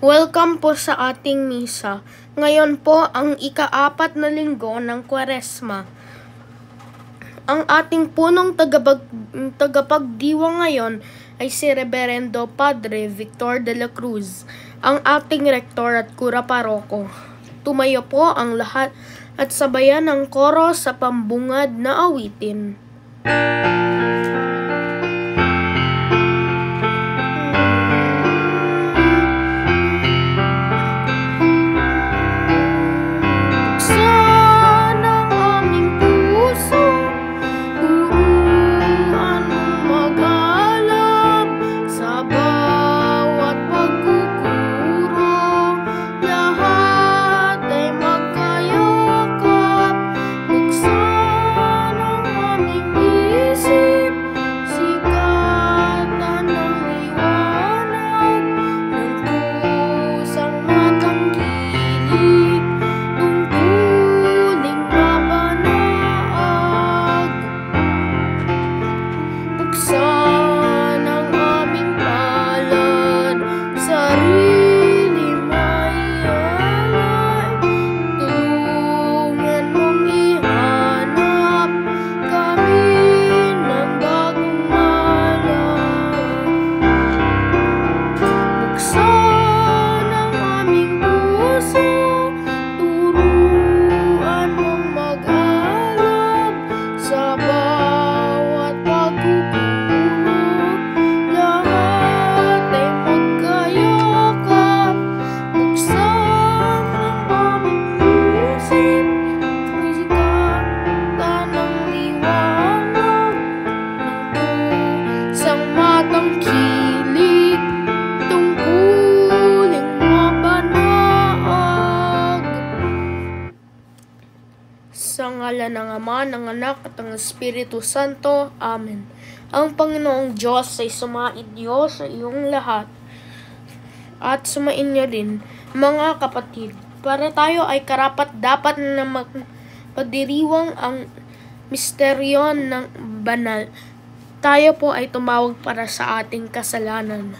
Welcome po sa ating misa. Ngayon po ang ika-4 na linggo ng Kwaresma. Ang ating punong tagapagdiwa ngayon ay si Reverendo Padre Victor de la Cruz, ang ating rektor at kura paroko. Tumayo po ang lahat at sabayan ng koro sa pambungad na awitin. Sa ngalan ng Ama, ng Anak, at ng Espiritu Santo. Amen. Ang Panginoong Diyos ay sumainyo sa iyong lahat at sumainyo rin, mga kapatid, para tayo ay karapat-dapat na magpadiriwang ang misteryo ng banal. Tayo po ay tumawag para sa ating kasalanan.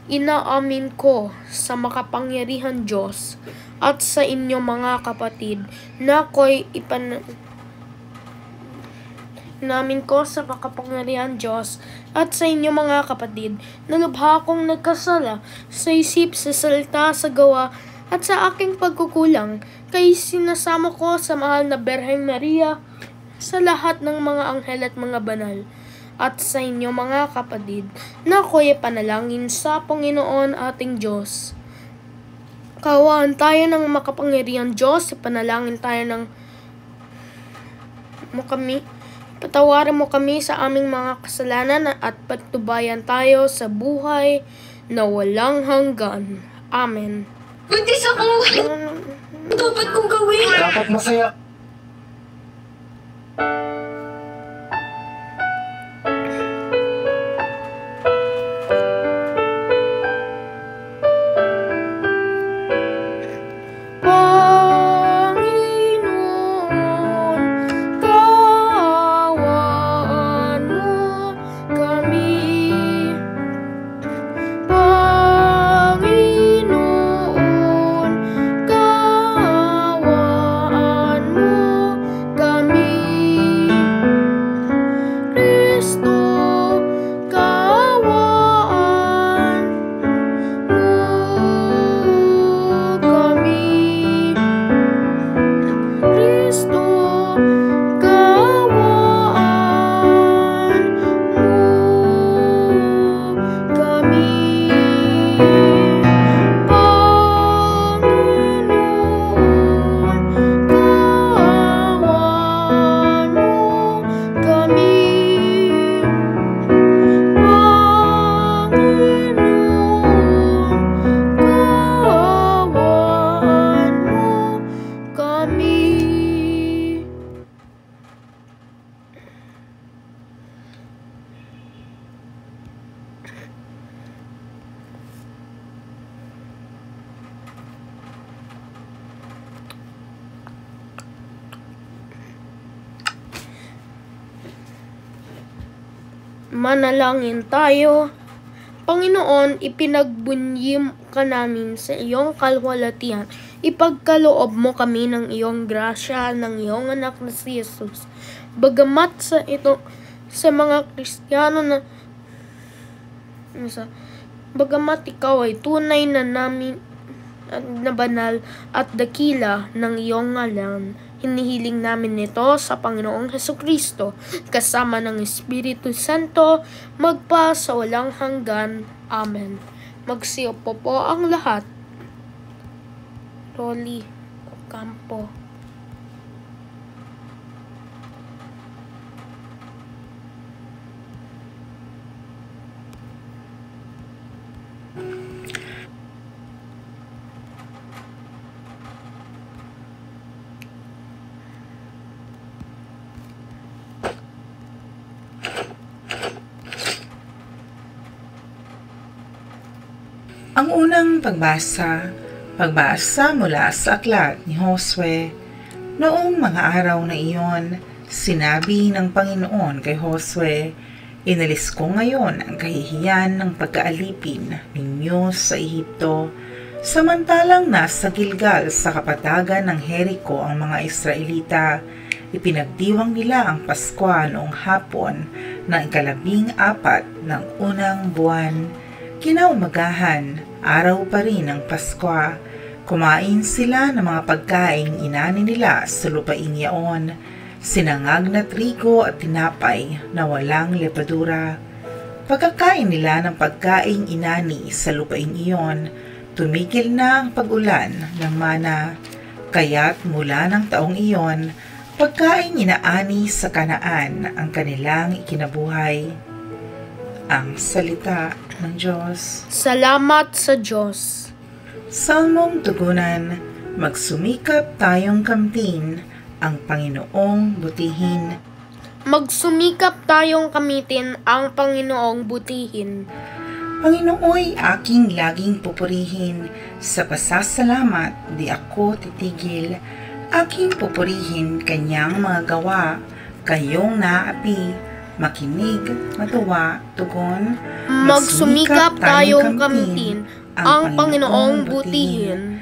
Inaamin ko sa makapangyarihan Diyos at sa inyo mga kapatid na ako'y namin ko sa makapangyarihan Diyos at sa inyo mga kapatid na lubha akong nagkasala sa isip, sa salita, sa gawa at sa aking pagkukulang, kay sinasama ko sa mahal na Birheng Maria, sa lahat ng mga anghel at mga banal, at sa inyo mga kapatid na ako'y panalangin sa Panginoon ating Diyos. Kaawaan tayo ng makapangyarihan Diyos, ipanalangin tayo patawarin mo kami sa aming mga kasalanan at patnubayan tayo sa buhay na walang hanggan. Amen. Buntis ako! Dapat kong gawin! Dapat masaya. Manalangin tayo. Panginoon, ipinagbunyim ka namin sa iyong kalwalatian. Ipagkaloob mo kami ng iyong grasya ng iyong anak na si Jesus. Bagamat sa mga Kristiyano bagamat ikaw ay tunay na namin na banal at dakila ng iyong ngalan, hinihiling namin ito sa Panginoong Hesukristo, kasama ng Espiritu Santo, magpa sa walang hanggan. Amen. Magsiupo po ang lahat. Rolly Ocampo. Ang unang pagbasa mula sa aklat ni Josue. Noong mga araw na iyon, sinabi ng Panginoon kay Josue, "Inalis ko ngayon ang kahihiyan ng pagkaalipin ninyo sa Ehipto." Samantalang nasa Gilgal sa kapatagan ng Jericho ang mga Israelita, ipinagdiwang nila ang Pasko noong hapon ng 14 ng unang buwan. Kinaumagahan, araw pa rin ng Pasko, kumain sila ng mga pagkaing inani nila sa lupaing yaon, sinangag na trigo at tinapay na walang lepadura. Pagkakain nila ng pagkaing inani sa lupaing iyon, tumigil na ang pag-ulan ng mana, kaya't mula ng taong iyon, pagkaing inaani sa Kanaan ang kanilang ikinabuhay. Ang salita ng Diyos. Salamat sa Diyos. Salmong tugunan, magsumikap tayong kamtin ang Panginoong butihin. Magsumikap tayong kamitin ang Panginoong butihin. Panginooy aking laging pupurihin, sa pasasalamat di ako titigil. Aking pupurihin kanyang mga gawa, kayong naapi. Makinig, matuwa, tugon, magsumikap tayong kamitin ang Panginoong butihin.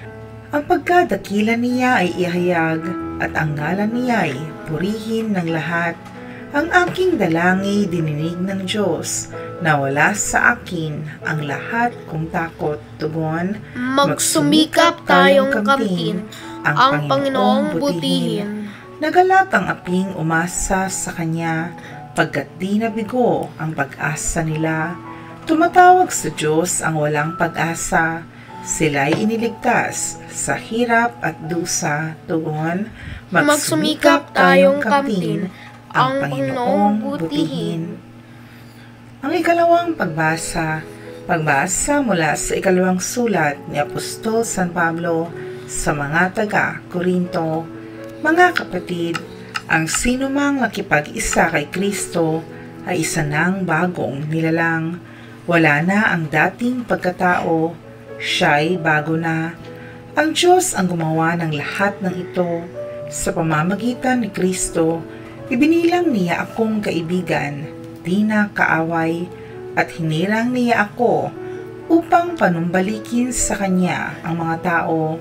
Ang pagkadakila niya ay ihayag at ang ngalan niya ay purihin ng lahat. Ang aking dalangi dininig ng Diyos, nawala sa akin ang lahat kong takot, tugon, magsumikap tayong kamitin ang Panginoong butihin. Nagalat ang aping umasa sa Kanya, pagkat di nabigo ang pag-asa nila. Tumatawag sa Diyos ang walang pag-asa, sila'y iniligtas sa hirap at dusa, tugon, magsumikap tayong kamtin ang Panginoong butihin. Ang ikalawang pagbasa mula sa ikalawang sulat ni Apostol San Pablo sa mga taga-Korinto. Mga kapatid, ang sinumang makipag-isa kay Kristo ay isa ng bagong nilalang. Wala na ang dating pagkatao, siya'y bago na. Ang Diyos ang gumawa ng lahat ng ito. Sa pamamagitan ni Kristo, ibinilang niya akong kaibigan, di na kaaway, at hinirang niya ako upang panumbalikin sa Kanya ang mga tao.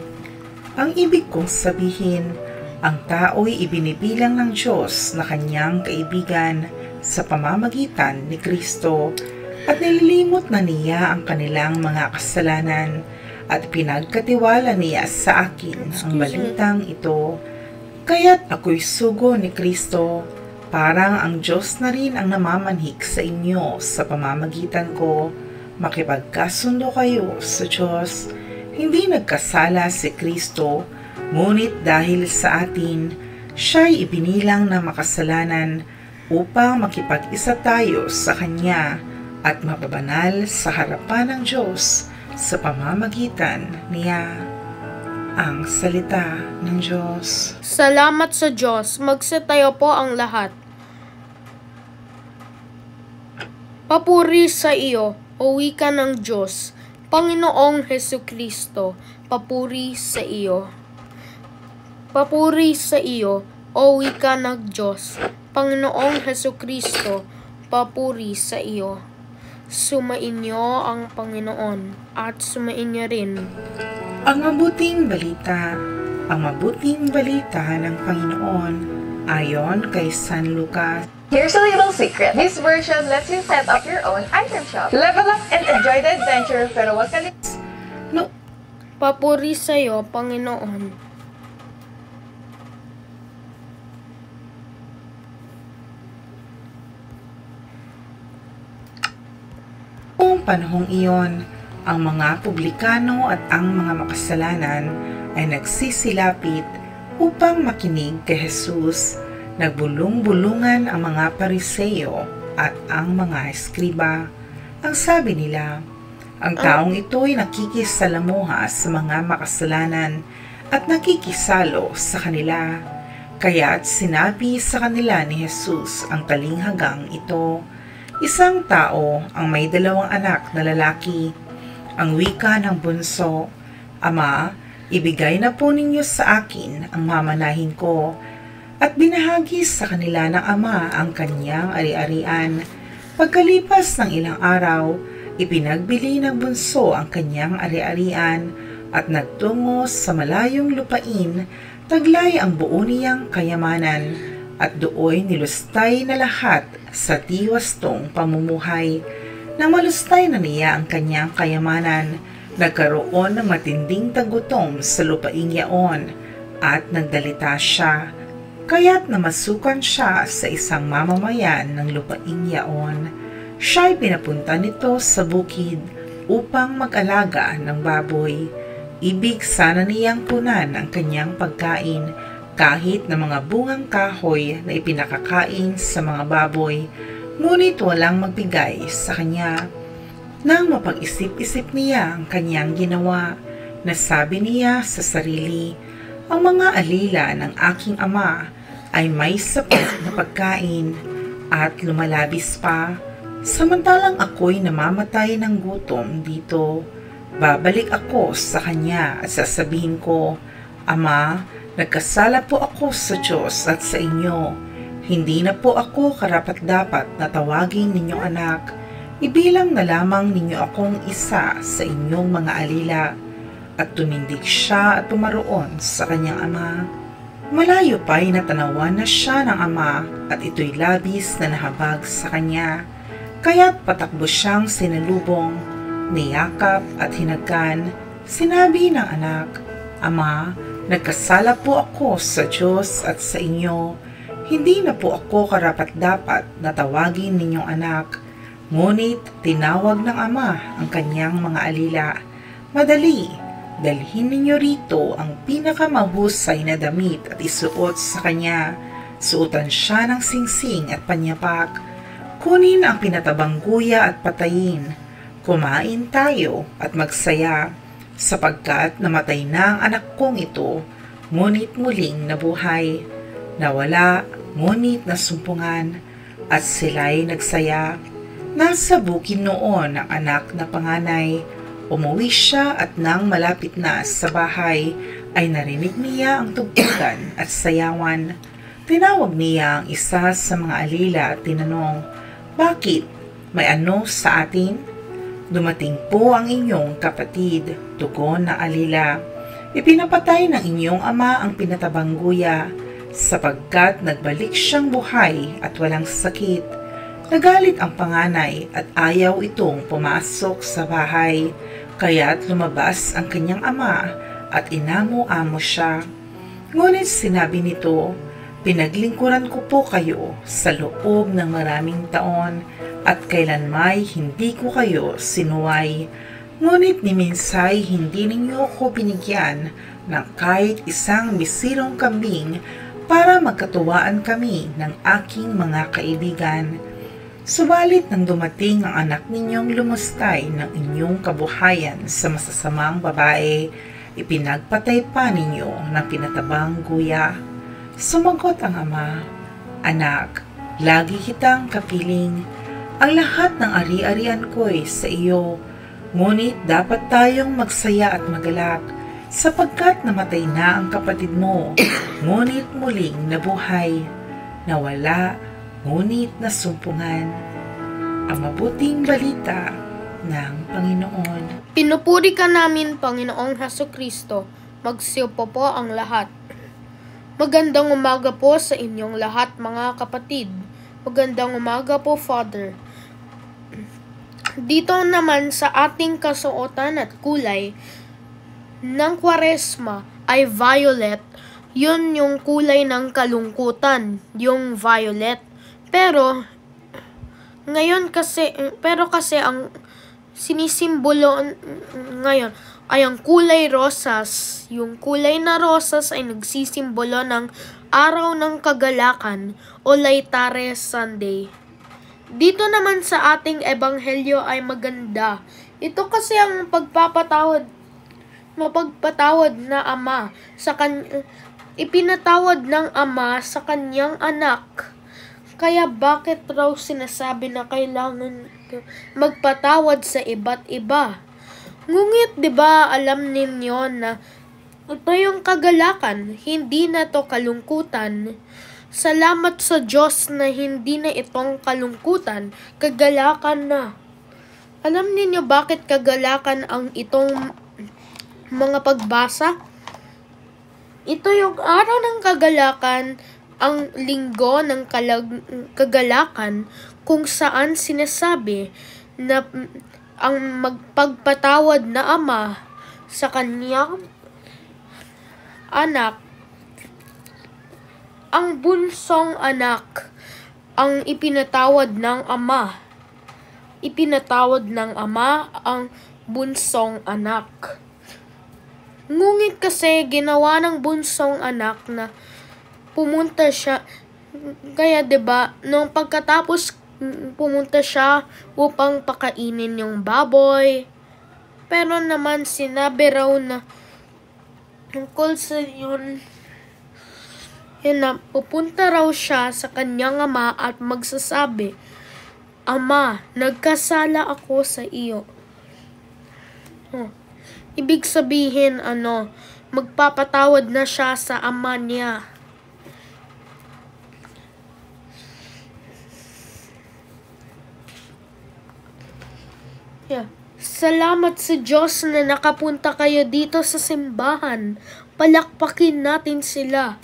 Ang ibig kong sabihin, ang tao'y ibinibilang ng Diyos na Kanyang kaibigan sa pamamagitan ni Kristo, at nililimot na niya ang kanilang mga kasalanan at pinagkatiwala niya sa akin ang balitang ito. Kaya't ako'y sugo ni Kristo, parang ang Diyos na rin ang namamanhik sa inyo sa pamamagitan ko. Makipagkasundo kayo sa Diyos. Hindi nagkasala si Kristo, ngunit dahil sa atin, siya'y ibinilang na makasalanan upang makipag-isa tayo sa Kanya at mapabanal sa harapan ng Diyos sa pamamagitan niya. Ang salita ng Diyos. Salamat sa Diyos. Magsitayo po ang lahat. Papuri sa iyo, o wika ng Diyos, Panginoong Hesukristo, papuri sa iyo. Papuri sa iyo, o wika ng Diyos, Panginoong Hesukristo, papuri sa iyo. Sumainyo ang Panginoon at sumainyo rin. Ang mabuting balita ng Panginoon ayon kay San Lucas. Here's a little secret. This version lets you set up your own item shop. Level up and enjoy the adventure, pero wag No, Papuri sa'yo, Panginoon. noong panahong iyon, ang mga publikano at ang mga makasalanan ay nagsisilapit upang makinig kay Jesus. Nagbulong-bulungan ang mga Pariseo at ang mga eskriba. Ang sabi nila, ang taong ito ay nakikisalamuha sa mga makasalanan at nakikisalo sa kanila. Kaya't sinabi sa kanila ni Jesus ang talinghagang ito. Isang tao ang may 2 anak na lalaki. Ang wika ng bunso, Ama, ibigay na po ninyo sa akin ang mamanahin ko. At binahagi sa kanila ng ama ang kanyang ari-arian. Pagkalipas ng ilang araw, ipinagbili ng bunso ang kanyang ari-arian at nagtungo sa malayong lupain, taglay ang buo niyang kayamanan at dooy nilustay na lahat sa tiwastong pamumuhay. Nang malustay na niya ang kanyang kayamanan, nagkaroon ng matinding tagutom sa lupaing yaon at nagdalita siya. Kaya't namasukan siya sa isang mamamayan ng lupaing yaon. Siya'y pinapunta nito sa bukid upang mag-alaga ng baboy. Ibig sana niyang punan ang kanyang pagkain kahit na mga bungang kahoy na ipinakakain sa mga baboy, ngunit walang magbigay sa kanya. Nang mapag-isip-isip niya ang kanyang ginawa, nasabi niya sa sarili, ang mga alila ng aking ama ay may sapat na pagkain at lumalabis pa, samantalang ako'y namamatay ng gutom dito. Babalik ako sa kanya at sasabihin ko, Ama, nagkasala po ako sa Diyos at sa inyo. Hindi na po ako karapat-dapat na tawagin ninyong anak. Ibilang na lamang ninyo akong isa sa inyong mga alila. At tumindig siya at pumaroon sa kanyang ama. Malayo pa'y natanawan na siya ng ama at ito'y labis na nahabag sa kanya. Kaya't patakbo siyang sinalubong, niyakap at hinagkan. Sinabi ng anak, Ama, nagkasala po ako sa Diyos at sa inyo. Hindi na po ako karapat-dapat na tawagin ninyong anak. Ngunit tinawag ng ama ang kanyang mga alila. Madali, dalhin ninyo rito ang pinakamahusay na damit at isuot sa kanya. Suotan siya ng singsing at panyapak. Kunin ang pinatabang guya at patayin. Kumain tayo at magsaya, sapagkat namatay na ang anak kong ito, ngunit muling nabuhay. Nawala, ngunit nasumpungan, at sila'y nagsaya. Nasa bukid noon ang anak na panganay. Umuwi siya at nang malapit na sa bahay, ay narinig niya ang tugtugan at sayawan. Tinawag niya ang isa sa mga alila at tinanong, Bakit? May ano sa atin? Dumating po ang inyong kapatid, tugon na alila. Ipinapatay ng inyong ama ang pinatabang guya, sapagkat nagbalik siyang buhay at walang sakit. Nagalit ang panganay at ayaw itong pumasok sa bahay, kaya't lumabas ang kanyang ama at inamo-amo siya. Ngunit sinabi nito, Pinaglingkuran ko po kayo sa loob ng maraming taon at kailanmay hindi ko kayo sinuway. Ngunit ni minsay hindi ninyo ako binigyan ng kahit isang bisirong kambing para magkatuwaan kami ng aking mga kaibigan. Subalit nang dumating ang anak ninyong lumustay ng inyong kabuhayan sa masasamang babae, ipinagpatay pa ninyo ng pinatabang guya. Sumagot ang ama, Anak, lagi kitang kapiling. Ang lahat ng ari-arian ko'y sa iyo. Ngunit dapat tayong magsaya at magalak, sapagkat namatay na ang kapatid mo, ngunit muling nabuhay. Nawala, ngunit nasumpungan. ang mabuting balita ng Panginoon. Pinupuri ka namin, Panginoong Hesukristo. Magsiupo po ang lahat. Magandang umaga po sa inyong lahat, mga kapatid. Magandang umaga po, Father. Dito naman sa ating kasuotan at kulay ng Kwaresma ay violet. Yun yung kulay ng kalungkutan, yung violet. Pero kasi ang sinisimbolo ngayon ay ang kulay rosas. Yung kulay na rosas ay nagsisimbolo ng araw ng kagalakan o Laetare Sunday. Dito naman sa ating ebanghelyo ay maganda. Ito kasi ang mapagpatawad na ama ipinatawad ng ama sa kanyang anak. Kaya bakit raw sinasabi na kailangan magpatawad sa iba't iba? Ngunit 'di ba alam ninyo na ito yung kagalakan, hindi na to kalungkutan. Salamat sa Diyos na hindi na itong kalungkutan, kagalakan na. Alam ninyo bakit kagalakan ang itong mga pagbasa? Ito yung araw ng kagalakan, ang linggo ng kagalakan, kung saan sinasabi na ang magpagpatawad na ama sa kanyang anak, ang bunsong anak, ang ipinatawad ng ama. Ipinatawad ng ama ang bunsong anak. Ngunit kasi ginawa ng bunsong anak na pumunta siya, kaya 'di ba nung pagkatapos pumunta siya upang pakainin yung baboy, pero naman sinabi raw na tungkol sa yun na pupunta raw siya sa kanyang ama at magsasabi, "Ama, nagkasala ako sa iyo." Ibig sabihin, magpapatawad na siya sa ama niya. Salamat sa Diyos na nakapunta kayo dito sa simbahan. Palakpakin natin sila.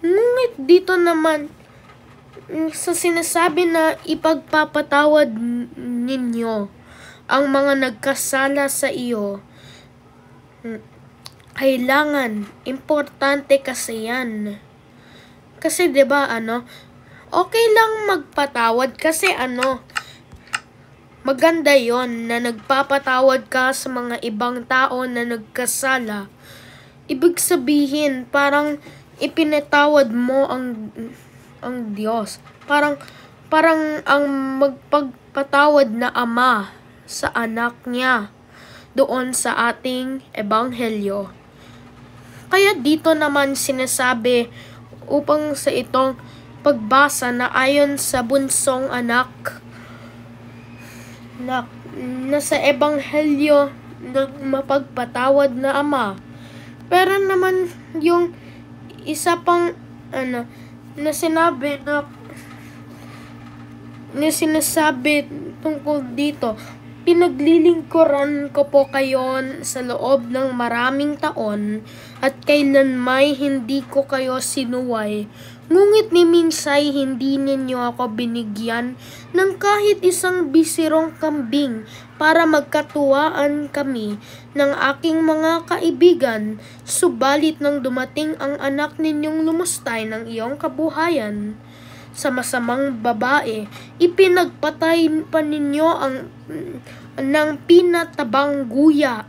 Ngunit dito naman, sa sinasabi na ipagpapatawad ninyo ang mga nagkasala sa iyo, kailangan, importante kasi yan. Kasi 'di ba okay lang magpatawad kasi maganda yon na nagpapatawad ka sa mga ibang tao na nagkasala. Ibig sabihin, parang ipinatawad mo ang Diyos. Parang ang magpagpatawad na ama sa anak niya doon sa ating ebanghelyo. Kaya dito naman sinasabi upang sa itong pagbasa na ayon sa bunsong anak na sa ebanghelyo ng mapagpatawad na ama. Pero naman yung isa pang na sinasabi tungkol dito, pinaglilingkuran ko po kayo sa loob ng maraming taon at kailanmay hindi ko kayo sinuway. Ngunit ni minsay hindi ninyo ako binigyan ng kahit isang bisirong kambing para magkatuwaan kami ng aking mga kaibigan. Subalit nang dumating ang anak ninyong lumustay ng iyong kabuhayan sa masamang babae, ipinagpatay pa ninyo ng pinatabang guya.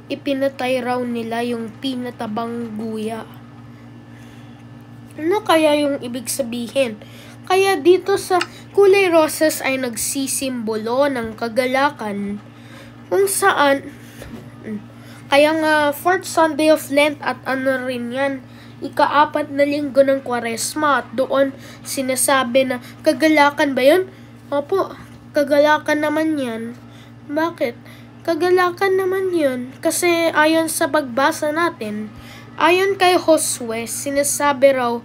Ipinatay raw nila yung pinatabang guya. Ano kaya yung ibig sabihin? Kaya dito sa kulay roses ay nagsisimbolo ng kagalakan kung saan kaya nga 4th Sunday of Lent at rin yan, ika-4 na linggo ng Kwaresma, at doon sinasabi na kagalakan ba yun? Opo, kagalakan naman yan. Bakit? Kagalakan naman yun kasi ayon sa pagbasa natin, ayon kay Josue, sinasabi raw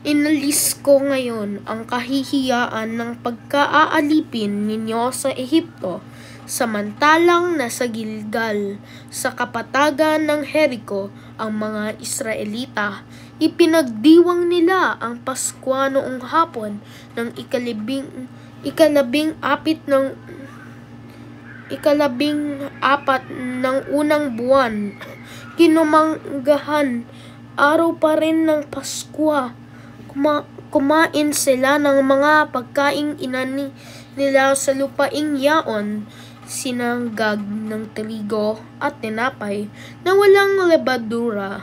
Inalis ko ngayon ang kahihiyaan ng pagkaaalipin ninyo sa Ehipto, samantalang nasa Gilgal, sa kapatagan ng Jericho, ang mga Israelita. Ipinagdiwang nila ang Pasko noong hapon ng ikalabing apat ng unang buwan. Kinumanggahan, araw pa rin ng Pasko. Kumain sila ng mga pagkaing inani nila sa lupaing yaon, sinanggag ng trigo at tinapay na walang lebadura.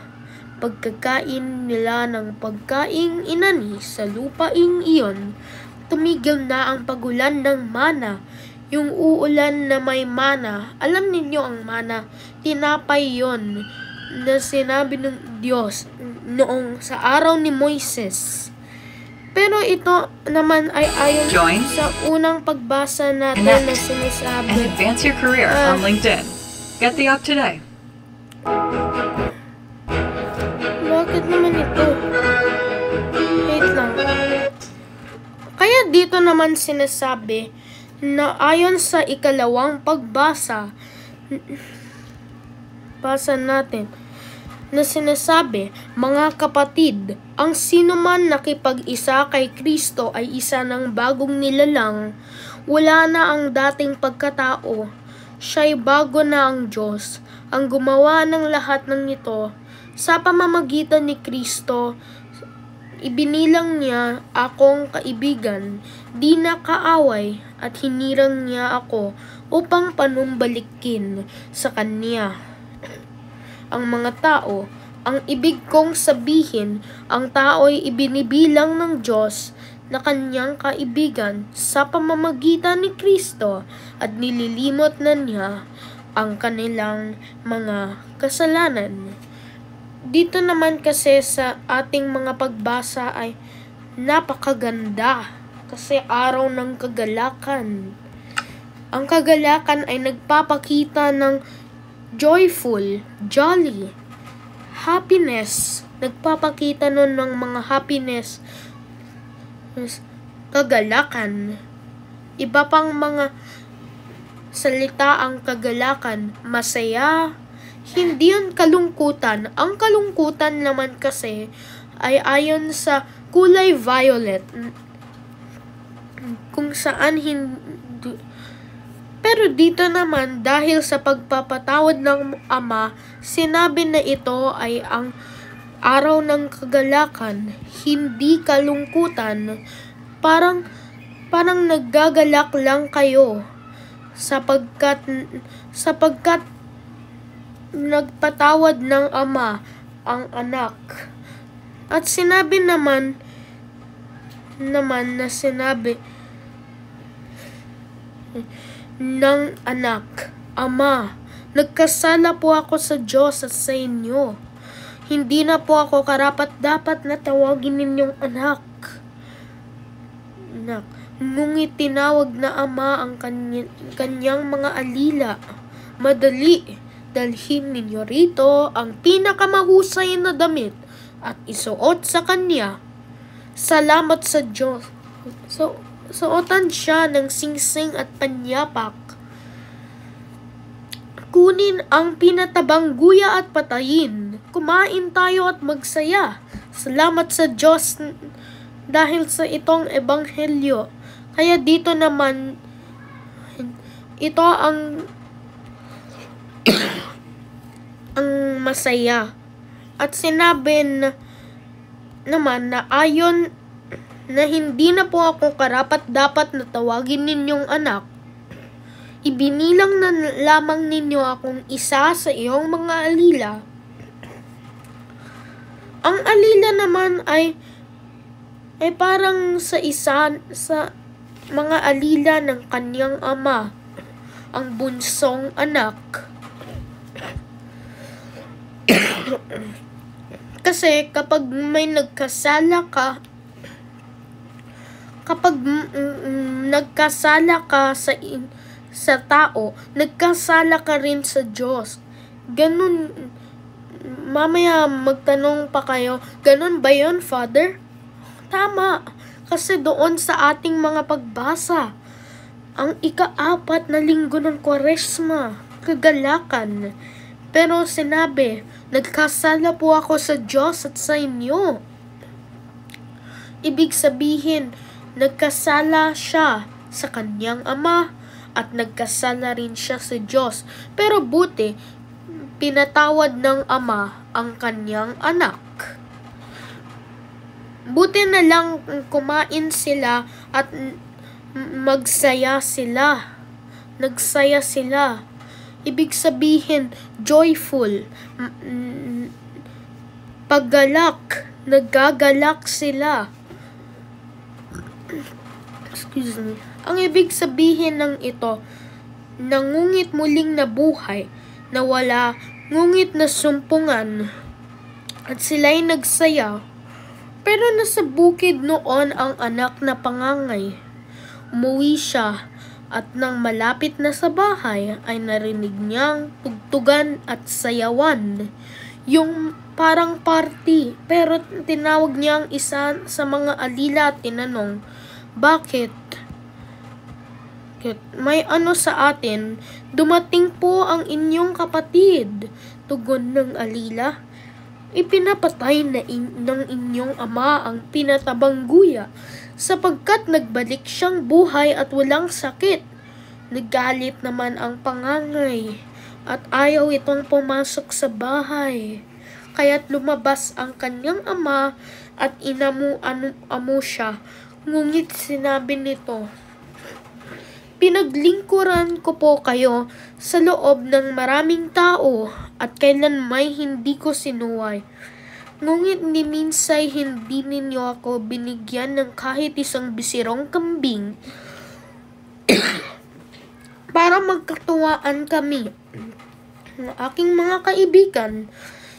Pagkakain nila ng pagkaing inani sa lupaing iyon, tumigil na ang pagulan ng mana, yung uulan na may mana. Alam ninyo ang mana, tinapay yon na sinabi ng Diyos noong sa araw ni Moises. Pero ito naman ay ayon sa unang pagbasa natin na sinasabi. And advance your career on LinkedIn. Get the app today. Bakit naman ito? Wait lang. Kaya dito naman sinasabi na ayon sa ikalawang pagbasa natin, na sinasabi, mga kapatid, ang sinuman nakipag-isa kay Kristo ay isa ng bagong nilalang. Wala na ang dating pagkatao. Siya'y bago na ang Diyos, ang gumawa ng lahat ng ito. Sa pamamagitan ni Kristo, ibinilang niya akong kaibigan, di na kaaway, at hinirang niya ako upang panumbalikin sa Kanya ang mga tao. Ang ibig kong sabihin, ang tao'y ibinibilang ng Diyos na Kanyang kaibigan sa pamamagitan ni Kristo at nililimot na niya ang kanilang mga kasalanan. Dito naman kasi sa ating mga pagbasa ay napakaganda kasi araw ng kagalakan. Ang kagalakan ay nagpapakita ng joyful, jolly, happiness. Nagpapakita nun ng mga happiness, kagalakan. Iba pang mga salita ang kagalakan, masaya. Hindi yun kalungkutan. Ang kalungkutan naman kasi ay ayon sa kulay violet, kung saan hindi. Pero dito naman, dahil sa pagpapatawad ng Ama, sinabi na ito ay ang araw ng kagalakan, hindi kalungkutan. Parang naggagalak lang kayo sapagkat nagpatawad ng Ama ang anak. At sinabi naman na sinabi ng anak, Ama, nagkasala po ako sa Diyos at sa inyo. Hindi na po ako karapat-dapat na tawagin ninyong anak. Ngunit tinawag na Ama ang kanyang mga alila. Madali, dalhin ninyo rito ang pinakamahusay na damit at isuot sa kanya. Salamat sa Diyos. Suotan siya ng singsing at panyapak. Kunin ang pinatabang guya at patayin. Kumain tayo at magsaya. Salamat sa Diyos dahil sa itong ebanghelyo. Kaya dito naman, ito ang ang masaya. At sinabi naman na ayon na hindi na po ako karapat-dapat na tawagin ninyong anak. Ibinilang na lamang ninyo akong isa sa iyong mga alila. Ang alila naman ay parang sa mga alila ng kanyang ama, ang bunsong anak. Kasi kapag may nagkasala ka, sa tao, nagkasala ka rin sa Diyos. Ganun, mamaya magtanong pa kayo, ganun ba yun, Father? Tama, kasi doon sa ating mga pagbasa, ang ika-4 na linggo ng Kwaresma, kagalakan. Pero sinabi, nagkasala po ako sa Diyos at sa inyo. Ibig sabihin, nagkasala siya sa kanyang ama at nagkasala rin siya sa Diyos. Pero buti, pinatawad ng ama ang kanyang anak. Buti na lang kumain sila at magsaya sila. Nagsaya sila. Ibig sabihin, joyful. Paggalak. Nagagalak sila. Excuse me. Ang ibig sabihin ng ito, nangungit muling nabuhay, nawala, ngungit na sumpungan, at sila'y nagsaya. Pero nasa bukid noon ang anak na pangangay. Umuwi siya at nang malapit na sa bahay ay narinig niyang tugtugan at sayawan. Yung parang party. Pero tinawag niya ang isa sa mga alila at tinanong, bakit? May ano sa atin? Dumating po ang inyong kapatid. Tugon ng alila. Ipinapatay ng inyong ama ang pinatabang guya sapagkat nagbalik siyang buhay at walang sakit. Nagalit naman ang pangangay at ayaw itong pumasok sa bahay. Kaya't lumabas ang kanyang ama at inamu siya. Ngunit sinabi nito, pinaglingkuran ko po kayo sa loob ng maraming tao at kailanmay hindi ko sinuway. Ngunit ni minsay hindi ninyo ako binigyan ng kahit isang bisirong kambing para magkatuwaan kami ng aking mga kaibigan.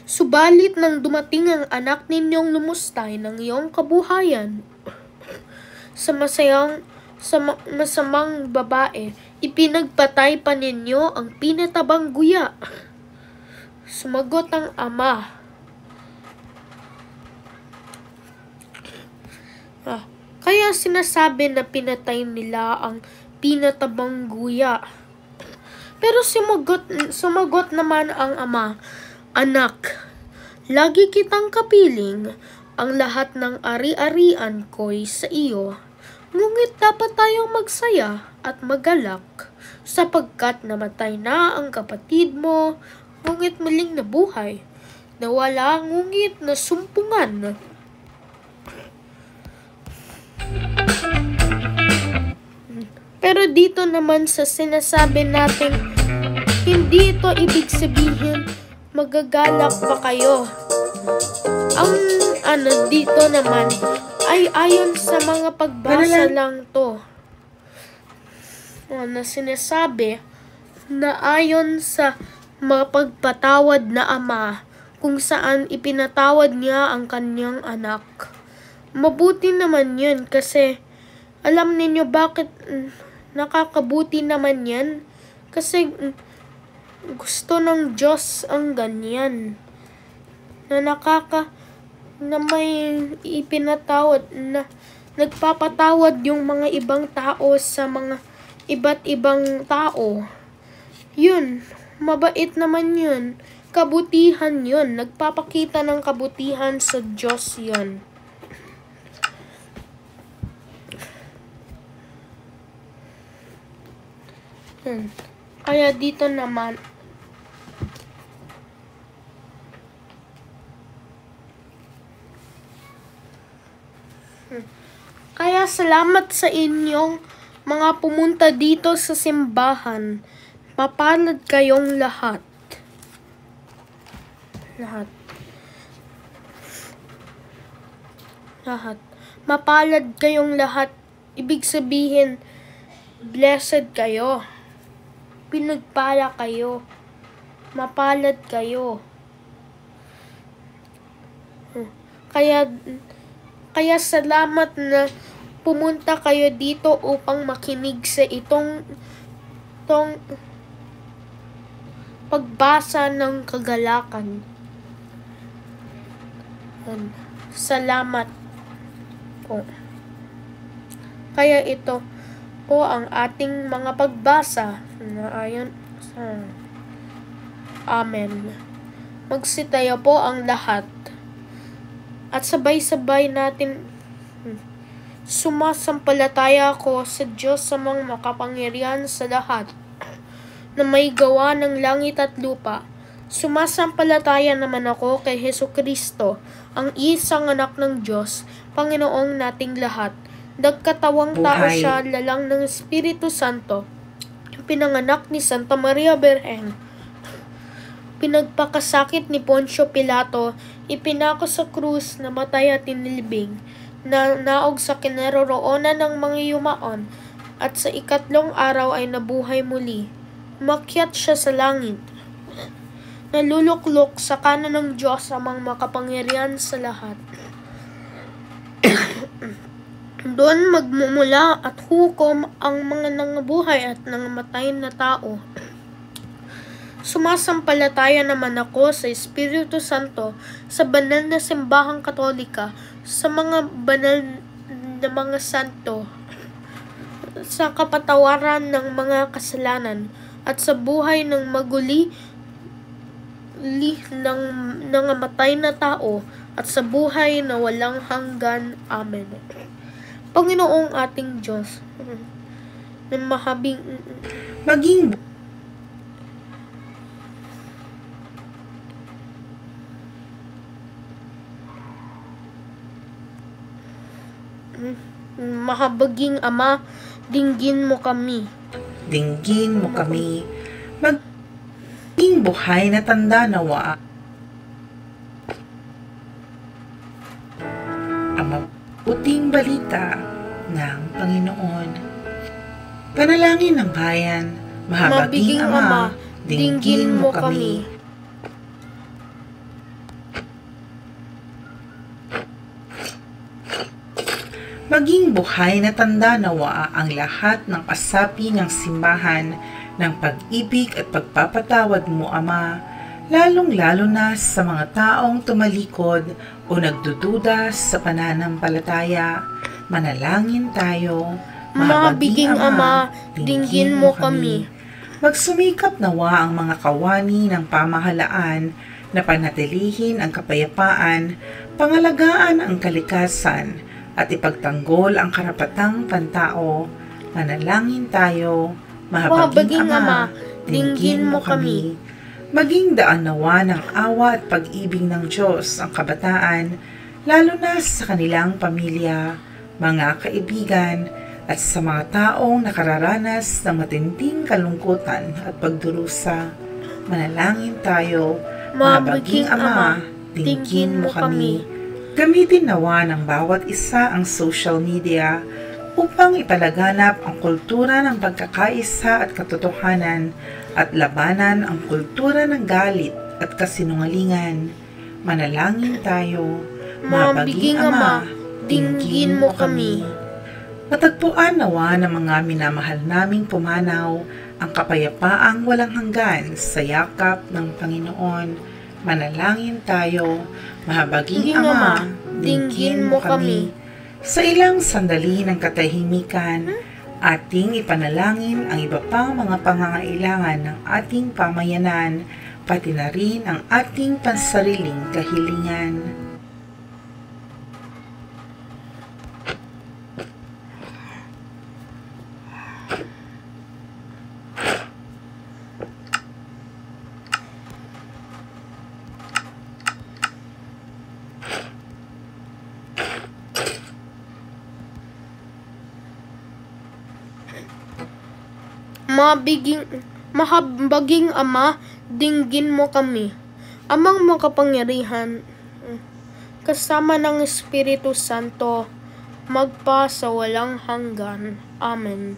Subalit nang dumating ang anak ninyong lumustay ng iyong kabuhayan sa masamang babae, ipinagpatay pa ninyo ang pinatabang guya. Sumagot ang ama, kaya sinasabi na pinatay nila ang pinatabang guya. Pero sumagot naman ang ama, anak, lagi kitang kapiling, ang lahat ng ari-arian ko'y sa iyo. Ngunit dapat tayong magsaya at magalak, sapagkat namatay na ang kapatid mo, ngunit muling nabuhay, nawala ngunit nasumpungan. Pero dito naman sa sinasabi natin, hindi ito ibig sabihin magagalak pa kayo. Ang dito naman ay ayon sa mga pagbasa lang to. Na sinasabi na ayon sa mapagpatawad na ama kung saan ipinatawad niya ang kanyang anak. Mabuti naman yun kasi alam ninyo bakit nakakabuti naman yan? Kasi gusto ng Diyos ang ganyan. Na may ipinatawad, na nagpapatawad yung mga ibang tao sa mga iba't ibang tao. Yun, mabait naman yun. Kabutihan yun. Nagpapakita ng kabutihan sa Diyos yun. Kaya dito naman, kaya salamat sa inyong mga pumunta dito sa simbahan. Mapalad kayong lahat. Mapalad kayong lahat. Ibig sabihin, blessed kayo. Pinagpala kayo. Mapalad kayo. Kaya salamat na pumunta kayo dito upang makinig sa itong pagbasa ng kagalakan. Salamat. po. Kaya ito po ang ating mga pagbasa na ayon sa Amen. Magsitayo po ang lahat at sabay-sabay natin sumasampalataya ako sa Diyos sa mga makapangyarihan sa lahat na may gawa ng langit at lupa. Sumasampalataya naman ako kay Hesukristo, ang isang anak ng Diyos, Panginoong nating lahat. Nagkatawang tao siya, lalang ng Espiritu Santo, pinanganak ni Santa Maria Berhen, pinagpakasakit ni Poncio Pilato, ipinako sa krus, namatay at inilibing, na naog sa kinaroroonan ng mga yumaon, at sa ikatlong araw ay nabuhay muli. Umakyat siya sa langit. Naluluklok sa kanan ng Diyos ang mga makapangyarihan sa lahat. Doon magmumula at hukom ang mga nangabuhay at nangamatay na tao. Sumasampalataya naman ako sa Espiritu Santo, sa banal na simbahang katolika, sa mga banal na mga santo, sa kapatawaran ng mga kasalanan, at sa buhay ng maguli ng nangamatay na tao, at sa buhay na walang hanggan. Amen. Panginoong ating Diyos, na maging mahabaging Ama, dinggin mo kami. Dinggin mo kami. Maging buhay na tanda nawa ang mabuting balita ng Panginoon. Panalangin ng bayan, mahabaging Ama, dinggin mo kami. Maging buhay na tanda nawa ang lahat ng kasapi ng simbahan ng pag-ibig at pagpapatawad mo, Ama, lalong-lalo na sa mga taong tumalikod o nagdududa sa pananampalataya. Manalangin tayo. Mahabaging Ama, dinggin mo kami. Magsumikap nawa ang mga kawani ng pamahalaan na panatilihin ang kapayapaan, pangalagaan ang kalikasan, at ipagtanggol ang karapatang pantao. Manalangin tayo. Mahabaging Ama, dinggin mo kami. Maging daan nawa ng awa at pag-ibig ng Diyos ang kabataan, lalo na sa kanilang pamilya, mga kaibigan, at sa mga taong nakararanas ng matinding kalungkutan at pagdurusa. Manalangin tayo. Mahabaging Ama, dinggin mo kami. Gamitin nawa ng bawat isa ang social media upang ipalaganap ang kultura ng pagkakaisa at katotohanan at labanan ang kultura ng galit at kasinungalingan. Manalangin tayo. Mahabaging Ama, dinggin mo kami. Matagpuan nawa ng mga minamahal naming pumanaw ang kapayapaang walang hanggan sa yakap ng Panginoon. Manalangin tayo. Mahabaging Ama, dinggin mo kami. Sa ilang sandali ng katahimikan, ating ipanalangin ang iba pang mga pangangailangan ng ating pamayanan, pati na rin ang ating pansariling kahilingan. Mahabaging Ama, dinggin mo kami. Amang makapangyarihan, kasama ng Espiritu Santo, magpa sa walang hanggan. Amen.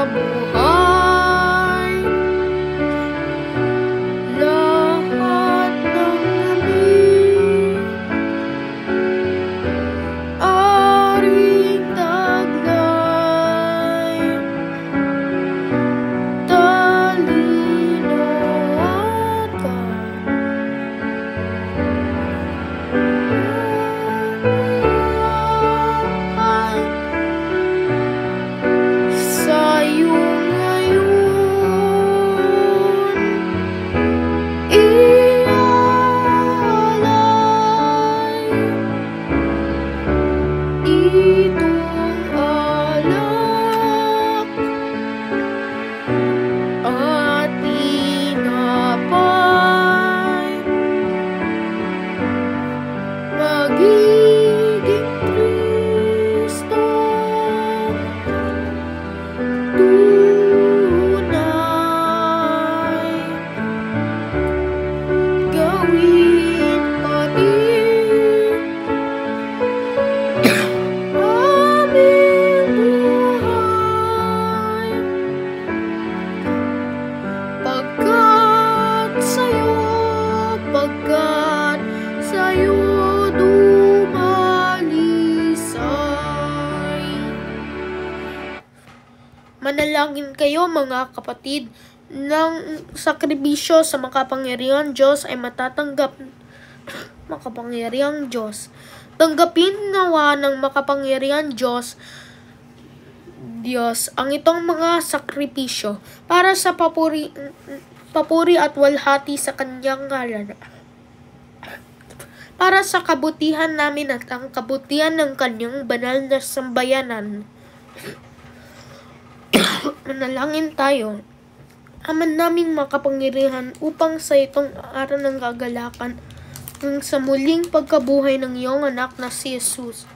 buhay. Lahat ng langit aring taglay, talino at kabuhay. Sa'yo ngayon ialay itong alak at tinapay. Magiging Kristo tunay, gawin pa rin aming buhay. Pagkat sa'yo dumalisay. Manalangin kayo mga kapatid, ng sakripisyo sa makapangyarihang Diyos ay matatanggap makapangyarihang Diyos. Tanggapin nawa ng makapangyarihang Diyos ang itong mga sakripisyo para sa papuri at walhati sa kanyang ngalan, para sa kabutihan namin at ang kabutihan ng kanyang banal na sambayanan. Manalangin tayo. Ama naming makapangyarihan, upang sa itong araw ng kagalakan ng sa muling pagkabuhay ng iyong anak na si Jesus,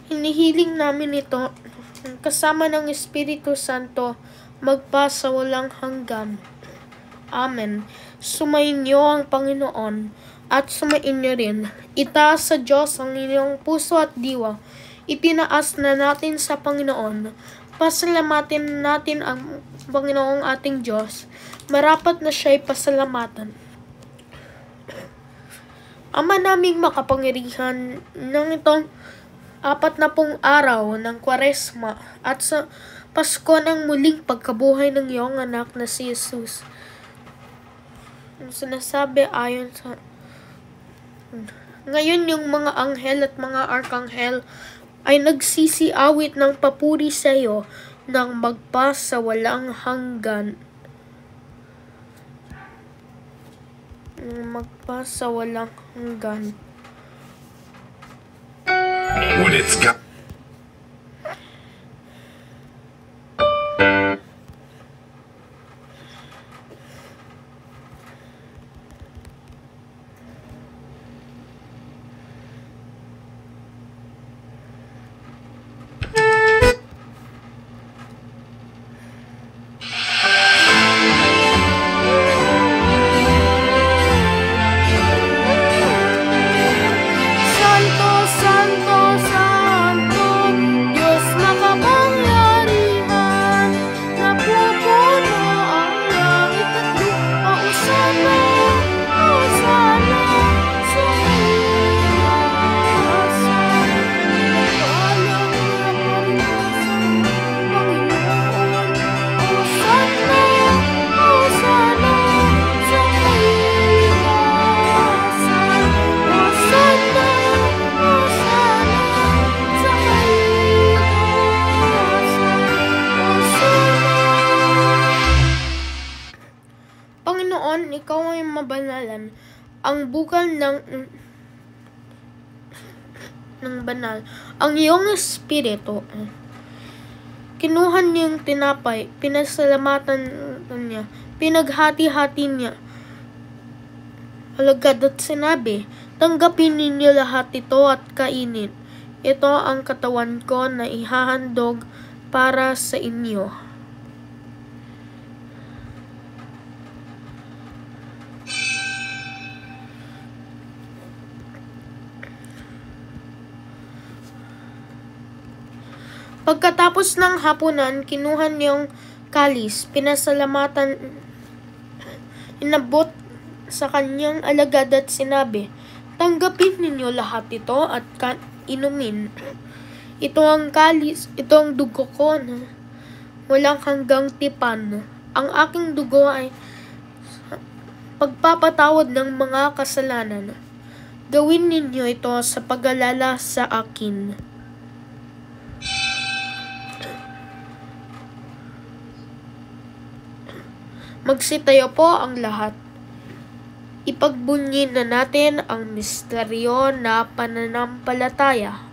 hinihiling namin ito kasama ng Espiritu Santo magpasawalang hanggan. Amen. Sumainyo ang Panginoon at sumainyo rin. Itaas sa Diyos ang inyong puso at diwa. Itinaas na natin sa Panginoon. Pasalamatin natin ang Panginoong ating Diyos. Marapat na siya'y pasalamatan. Ama naming makapangyarihan, ng itong 40 araw ng Kwaresma at sa Pasko ng muling pagkabuhay ng iyong anak na si Jesus, ang sinasabi ayon sa ngayon yung mga anghel at mga arkanghel ay nagsisiawit ng papuri sa iyo ng magpasawalang hanggan. Magpasawalang hanggan. When it's got Santo, Santo, Santo, Diyos makapangyarihan, napupuno ang langit at lupa. Hosana, Hosana, sa itaas. Nagpaalam na parisan, Panginoon. Hosana, Hosana, sa itaas. Hosana, Hosana, sa itaas. Panginoon, ikaw ay mabanalan, ang bukal ng banal, ang iyong espiritu. Kinuha niyang tinapay, pinasalamatan niya, pinaghati-hati niya, alagad at sinabi, tanggapin ninyo lahat ito at kainin. Ito ang katawan ko na ihahandog para sa inyo. Pagkatapos ng hapunan, kinuha niyang kalis, pinasalamatan, inabot sa kanyang alagad at sinabi, "Tanggapin ninyo lahat ito at inumin. Ito ang kalis, ito ang dugo ko na walang hanggang tipan. Ang aking dugo ay pagpapatawad ng mga kasalanan. Gawin ninyo ito sa pag-alala sa akin." Magsitayo po ang lahat. Ipagbunyin na natin ang misteryo na pananampalataya.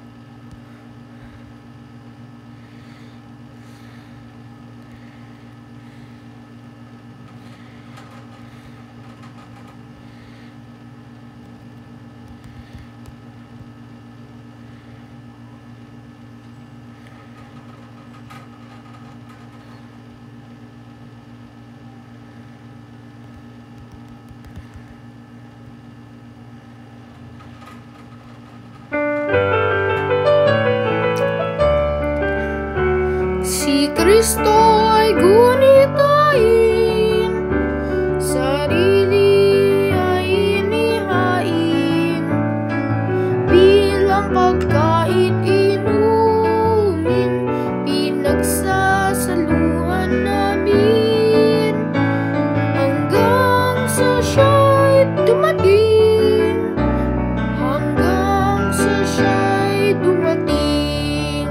Si Kristo ay gunitain, sarili ay inihain, bilang pagkain inumin, pinagsasaluhan namin, hanggang sa siya'y dumating, hanggang sa siya'y dumating.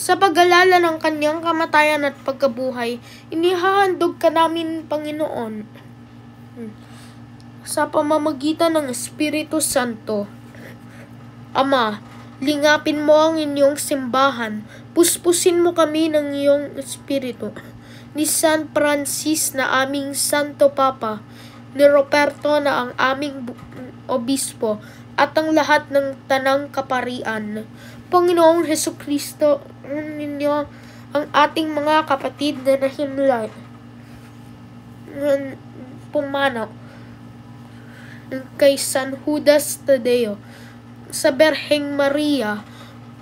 Sa pag-alala ng kanyang kamatayan at pagkabuhay, inihahandog ka namin, Panginoon, sa pamamagitan ng Espiritu Santo. Ama, lingapin mo ang inyong simbahan, puspusin mo kami ng iyong Espiritu. Ni San Francis na aming Santo Papa, ni Roberto na ang aming Obispo, at ang lahat ng tanang kaparian. Panginoong Hesukristo, ninyo ang ating mga kapatid na nahimlay, pumanaw kay San Judas Tadeo, sa Berheng Maria,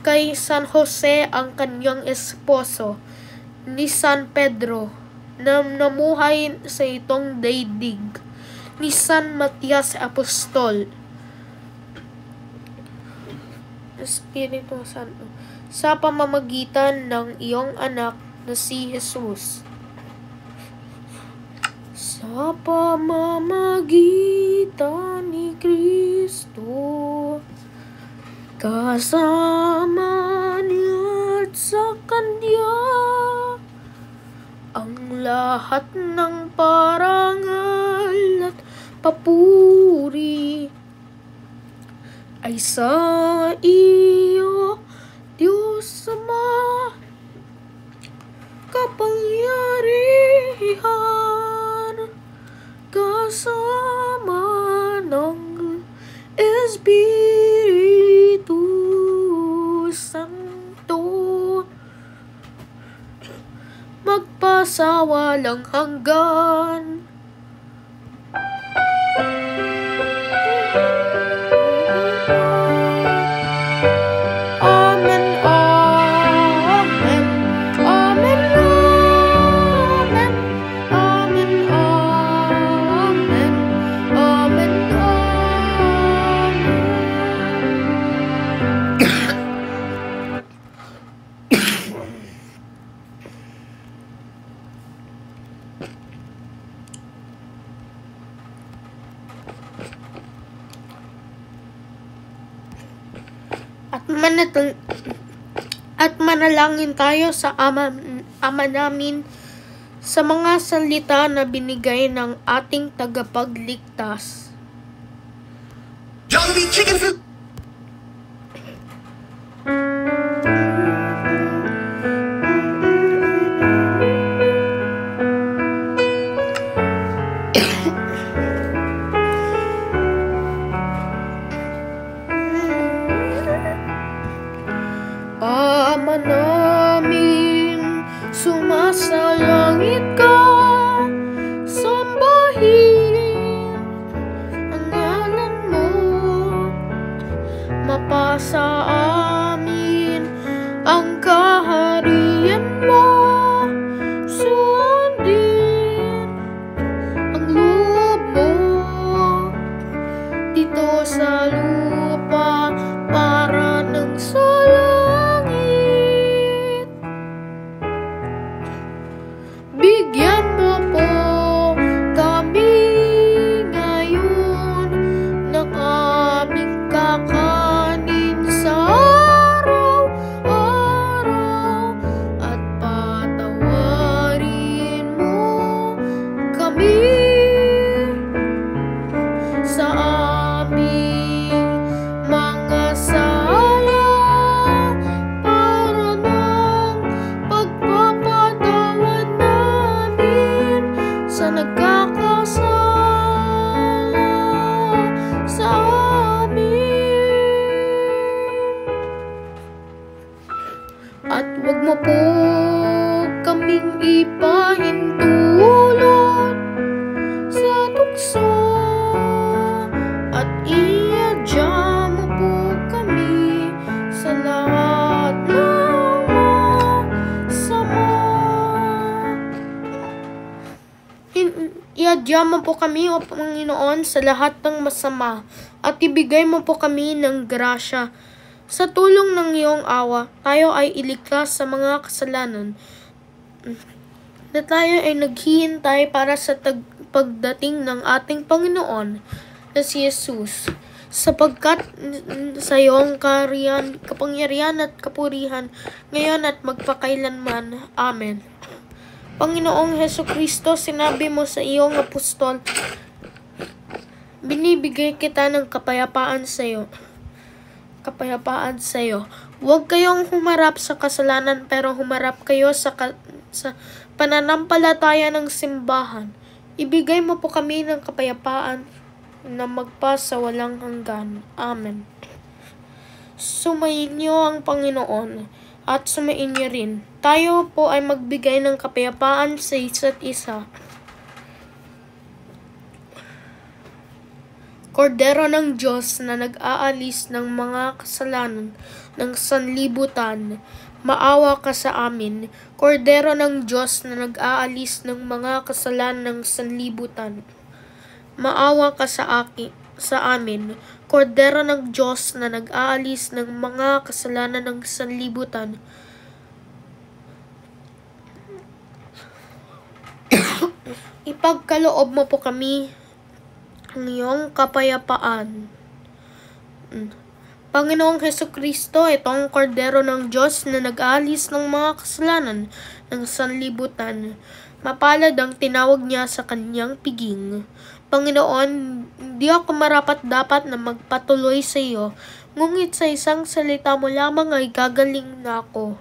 kay San Jose ang kanyang esposo, ni San Pedro na namuhay sa itong daigdig, ni San Matias Apostol, Espiritu Santo, sa pamamagitan ng iyong anak na si Jesus. Sa pamamagitan ni Kristo, kasama niya at sa Kanya, ang lahat ng parangal at papuri ay sa iyo, Diyos Ama, kapangyarihan, kasama ng Espiritu Santo, magpasawalang hanggan. At manalangin tayo sa Ama namin sa mga salita na binigay ng ating tagapagligtas. Jollibee chicken food. Ama namin, sumasalangit ka, sambahin ang ngalan mo, mapasa amin ang kaharian mo. Sundin ang loob mo dito sa lupa para ng sa langit. Bigyan mo po kami ngayon ng aming kakanin sa araw-araw at patawarin mo kami sa aming mga sala para ng pagpapatawad namin sa nagkakasala sa amin. At wag mo po kaming ipahintulot sa tukso at iadya mo po kami sa lahat ng masama. Iadya mo po kami, O Panginoon, sa lahat ng masama at ibigay mo po kami ng grasya. Sa tulong ng iyong awa, tayo ay iligtas sa mga kasalanan na tayo ay naghihintay para sa pagdating ng ating Panginoon na si Jesus, sapagkat sa iyong kapangyarihan at kapurihan ngayon at magpakailanman. Amen. Panginoong Hesukristo, sinabi mo sa iyong apostol, binibigay kita ng kapayapaan sa iyo. Huwag kayong humarap sa kasalanan, pero humarap kayo sa pananampalataya ng simbahan. Ibigay mo po kami ng kapayapaan na magpasa walang hanggan. Amen. Sumayin niyo ang Panginoon at sumayin niyo rin. Tayo po ay magbigay ng kapayapaan sa isa't isa. Kordero ng Diyos na nag-aalis ng mga kasalanan ng sanlibutan, maawa ka sa amin. Kordero ng Diyos na nag-aalis ng mga kasalanan ng sanlibutan, maawa ka sa amin. Kordero ng Diyos na nag-aalis ng mga kasalanan ng sanlibutan, ipagkaloob mo po kami ang iyong kapayapaan. Panginoong Hesukristo, itong kordero ng Diyos na nag-aalis ng mga kasalanan ng sanlibutan, mapalad ang tinawag niya sa kanyang piging. Panginoon, di ako marapat-dapat na magpatuloy sa iyo, ngunit sa isang salita mo lamang ay gagaling na ako.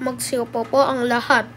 Magsiupo po ang lahat.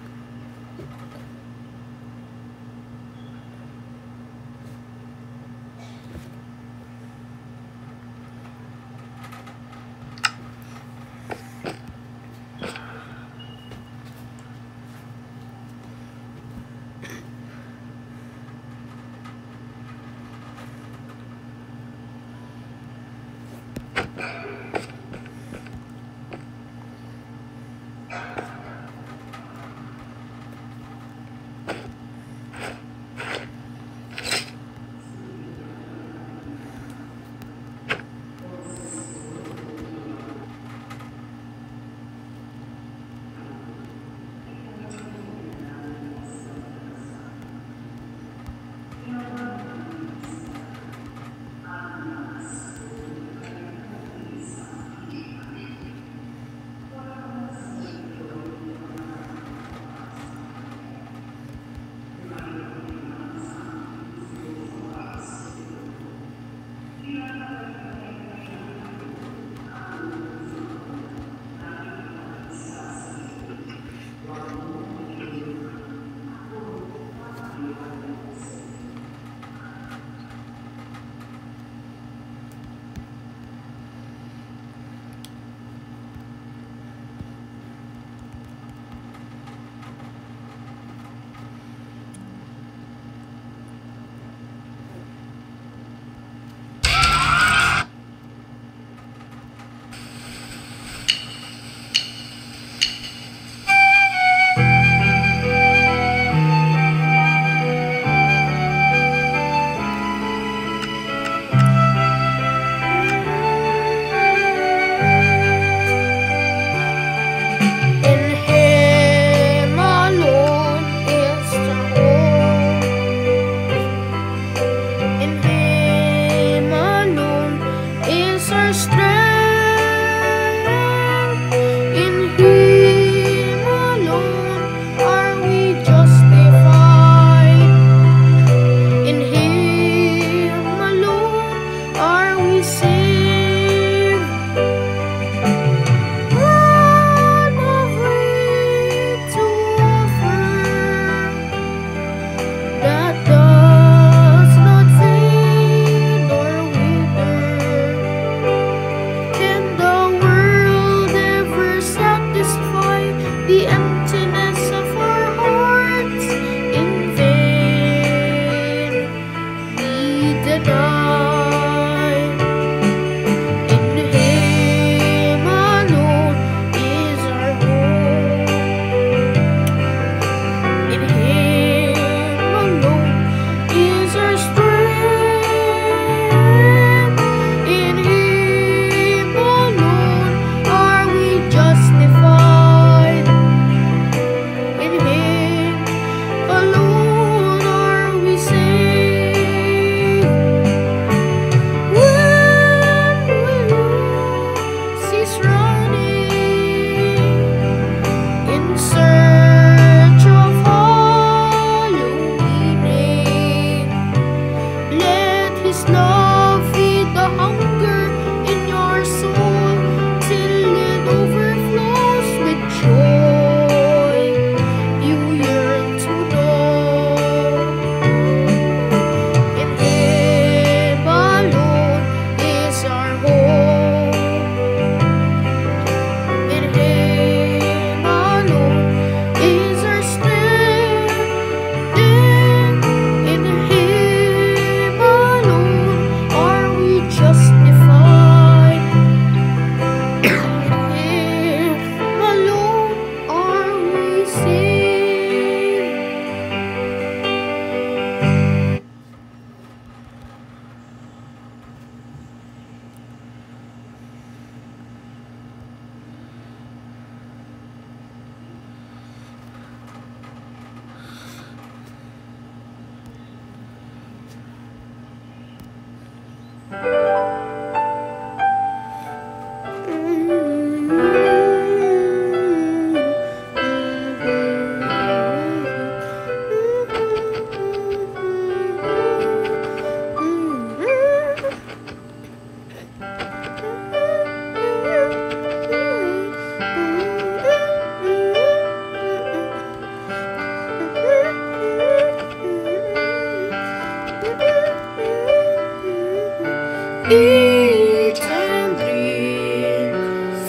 Eat and drink,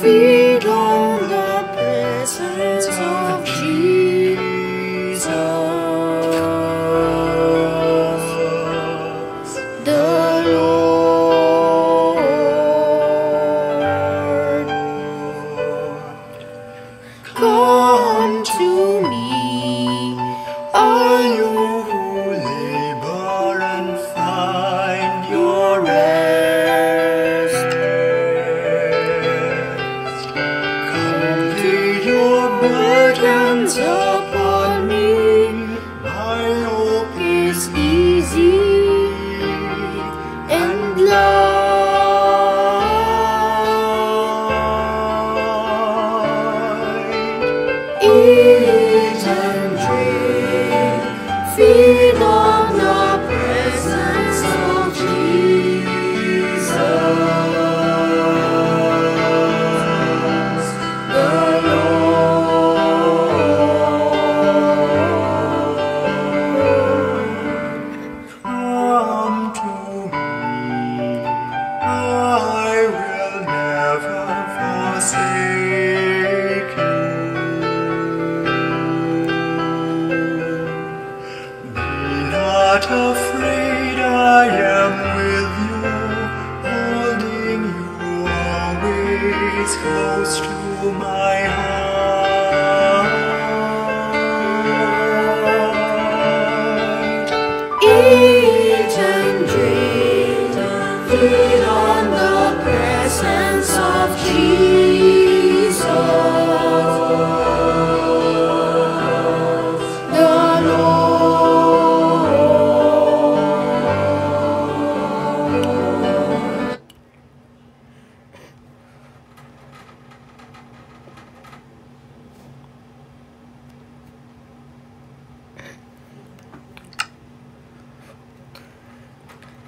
feed on the presence of Jesus, the Lord. Come to me, all you who labor and find your rest. close to my heart. Eat and drink, feed on the presence of Jesus, the Lord.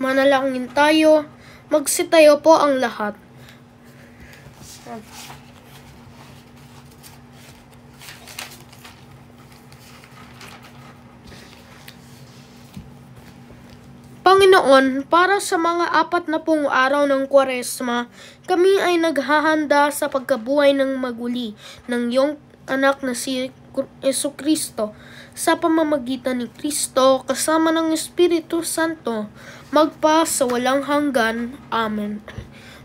Manalangin tayo. Magsitayo po ang lahat. Panginoon, para sa mga 40 araw ng Kwaresma, kami ay naghahanda sa pagkabuhay ng maguli ng iyong anak na si Jesucristo. Sa pamamagitan ni Kristo, kasama ng Espiritu Santo, magpa sa walang hanggan. Amen.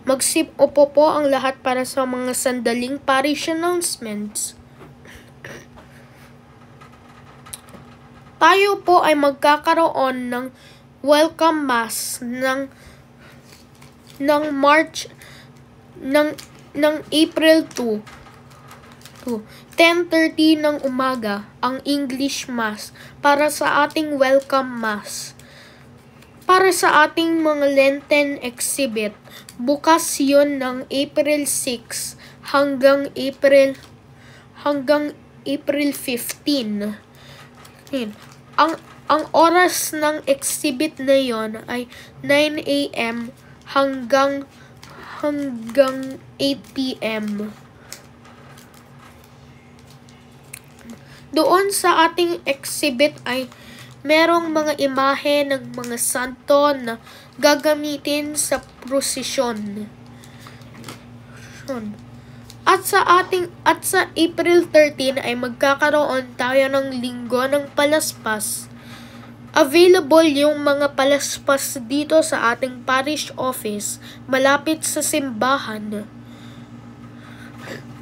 Magsiupo po ang lahat para sa mga sandaling parish announcements. Tayo po ay magkakaroon ng welcome mass ng April 2, 10:30 ng umaga ang English Mass para sa ating welcome mass. Para sa ating mga Lenten exhibit, bukas yun ng April 6 hanggang April 15. Ang oras ng exhibit na yon ay 9 a.m. hanggang 8 p.m. Doon sa ating exhibit ay merong mga imahe ng mga santo na gagamitin sa prosesyon. At sa April 13 ay magkakaroon tayo ng linggo ng palaspas. Available yung mga palaspas dito sa ating parish office malapit sa simbahan.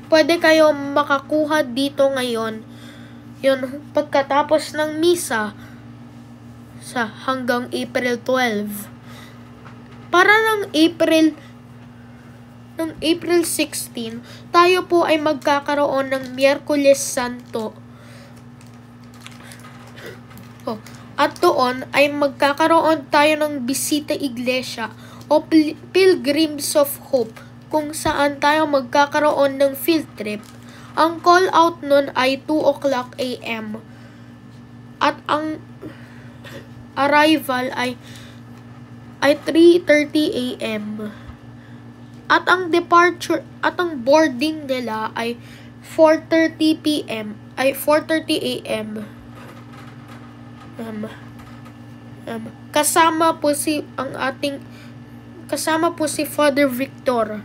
Pwede kayo makakuha dito ngayon yun pagkatapos ng misa sa hanggang April 12. Para ng April 16, tayo po ay magkakaroon ng Miyerkules Santo. At doon ay magkakaroon tayo ng bisita iglesia o Pilgrims of Hope kung saan tayo magkakaroon ng field trip. Ang call out nun ay 2 o'clock a.m. At ang arrival ay 3:30 a.m. At ang departure at ang boarding nila ay 4:30 p.m. ay 4:30 a.m. Kasama po si Father Victor.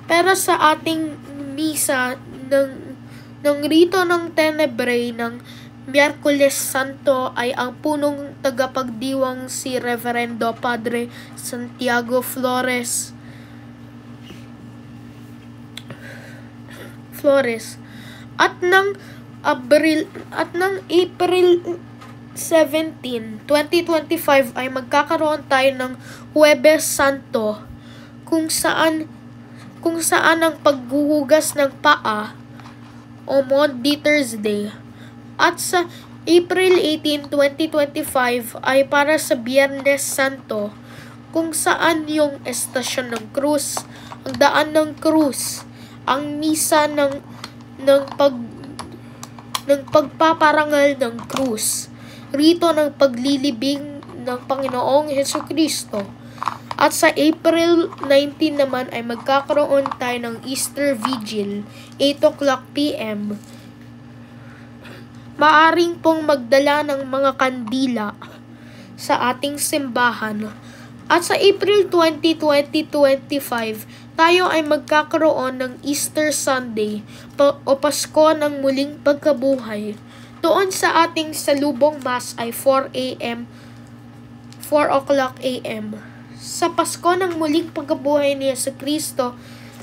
Pero sa ating misa ng rito ng Tenebrae ng Miyerkules Santo ay ang punong tagapagdiwang si Reverendo Padre Santiago Flores. At ng April 17, 2025 ay magkakaroon tayo ng Huwebes Santo kung saan ang paghuhugas ng paa o Maundy Thursday. At sa April 18, 2025 ay para sa Biyernes Santo kung saan yung estasyon ng krus, ang daan ng krus, ang misa ng pagpaparangal ng krus, rito ng paglilibing ng Panginoong Jesucristo. At sa April 19 naman ay magkakaroon tayo ng Easter Vigil, 8 o'clock p.m. Maaring pong magdala ng mga kandila sa ating simbahan. At sa April 20, 2025, tayo ay magkakaroon ng Easter Sunday o Pasko ng muling pagkabuhay. Doon sa ating salubong mass ay 4 o'clock a.m. Sa Pasko ng muling pagkabuhay ni Jesucristo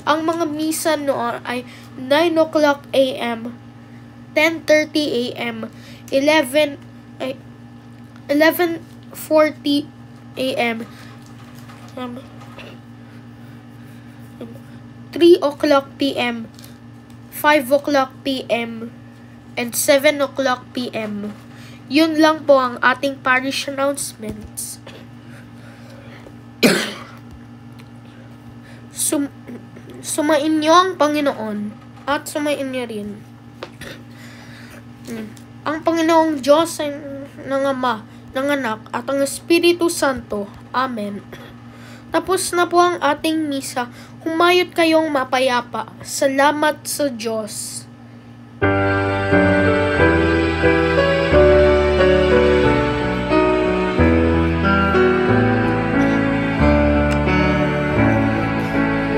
Ang mga misa noon ay 9 o'clock a.m., 10:30 a.m., 11:40 a.m., 3 o'clock p.m., 5 o'clock p.m., and 7 o'clock p.m. Yun lang po ang ating parish announcements. Sumain niyo ang Panginoon at sumain niyo rin ang Panginoong Diyos ng Ama, ng Anak, at ang Espiritu Santo. Amen. Tapos na po ang ating misa. Humayot kayong mapayapa. Salamat sa Diyos.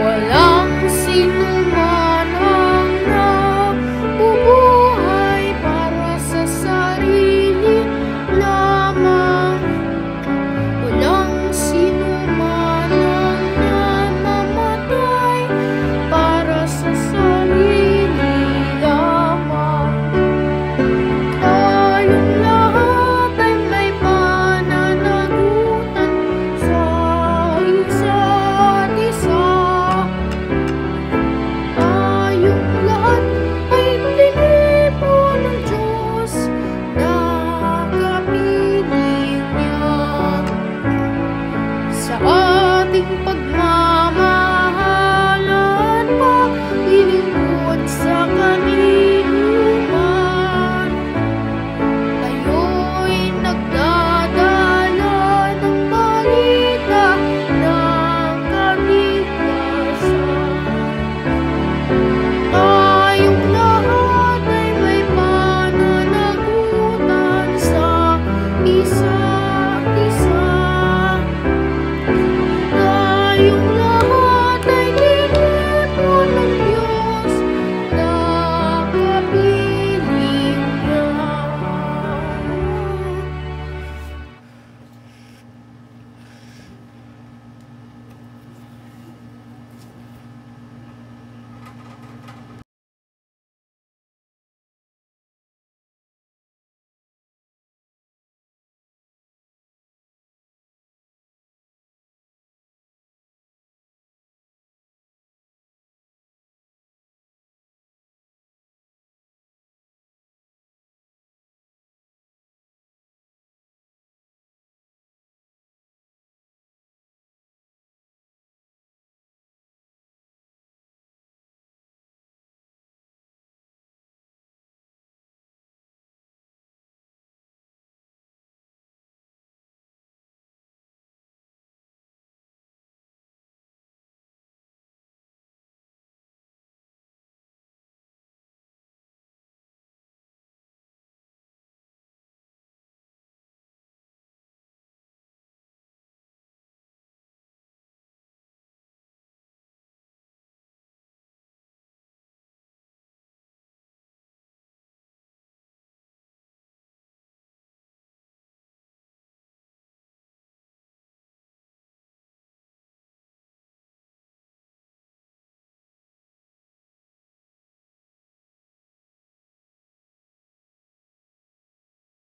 Walang sinuman ang nabubuhay para sa sarili lamang. Walang sinuman ang namamatay para sa sarili lamang. Tayong lahat ay may pananagutan sa isa't isa. Tayong lahat ay tinipo ng Diyos na kapiling niya. Sa ating pagmamahalan paglilingkod sa kanluran, tayo'y nagdadala ng balita ng kaligtasan. Tayong lahat ay may pananagutan sa isa't isa. Tayong